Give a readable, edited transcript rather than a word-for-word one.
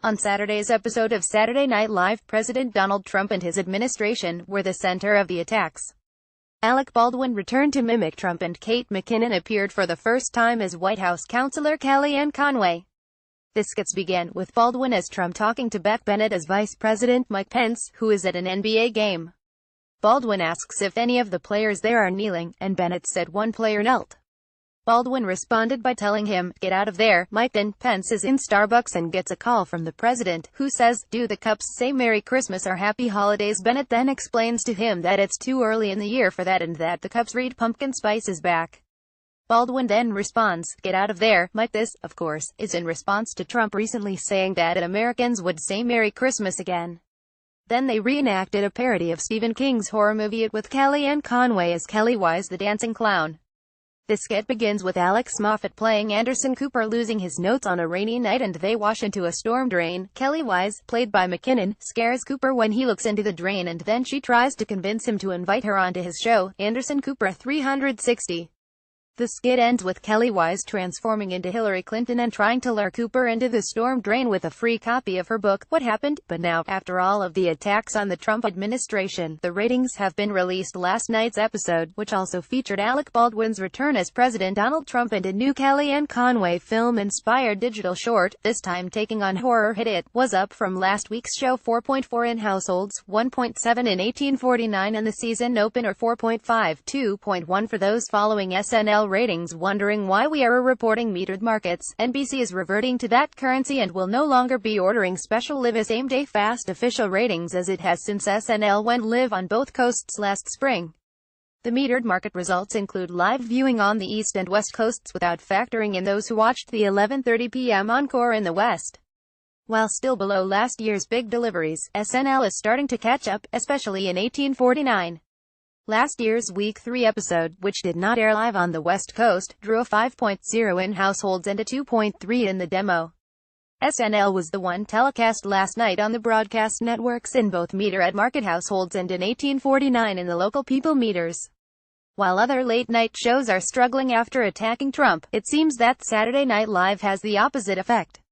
On Saturday's episode of Saturday Night Live, President Donald Trump and his administration were the center of the attacks. Alec Baldwin returned to mimic Trump and Kate McKinnon appeared for the first time as White House counselor Kellyanne Conway. The skits began with Baldwin as Trump talking to Beck Bennett as Vice President Mike Pence, who is at an NBA game. Baldwin asks if any of the players there are kneeling, and Bennett said one player knelt. Baldwin responded by telling him, "Get out of there, Mike." Then Pence is in Starbucks and gets a call from the president, who says, "Do the cups say Merry Christmas or Happy Holidays?" Bennett then explains to him that it's too early in the year for that and that the cups read Pumpkin Spice is back. Baldwin then responds, "Get out of there, Mike." This, of course, is in response to Trump recently saying that Americans would say Merry Christmas again. Then they reenacted a parody of Stephen King's horror movie It with Kellyanne Conway as Kelly Wise the dancing clown. The skit begins with Alex Moffat playing Anderson Cooper losing his notes on a rainy night and they wash into a storm drain. Kelly Wise, played by McKinnon, scares Cooper when he looks into the drain and then she tries to convince him to invite her onto his show, Anderson Cooper 360. The skit ends with Kelly Wise transforming into Hillary Clinton and trying to lure Cooper into the storm drain with a free copy of her book, What Happened? But now, after all of the attacks on the Trump administration, the ratings have been released. Last night's episode, which also featured Alec Baldwin's return as President Donald Trump and a new Kellyanne Conway film-inspired digital short, this time taking on horror hit It, was up from last week's show 4.4 in households, 1.7 in 1849 and the season opener 4.5, 2.1 for those following SNL ratings. Wondering why we are reporting metered markets? NBC is reverting to that currency and will no longer be ordering special live same-day fast official ratings as it has since SNL went live on both coasts last spring. The metered market results include live viewing on the East and West coasts without factoring in those who watched the 11:30 p.m. encore in the West. While still below last year's big deliveries, SNL is starting to catch up, especially in 1849. Last year's Week 3 episode, which did not air live on the West Coast, drew a 5.0 in households and a 2.3 in the demo. SNL was the one telecast last night on the broadcast networks in both meter at market households and in 1849 in the local people meters. While other late-night shows are struggling after attacking Trump, it seems that Saturday Night Live has the opposite effect.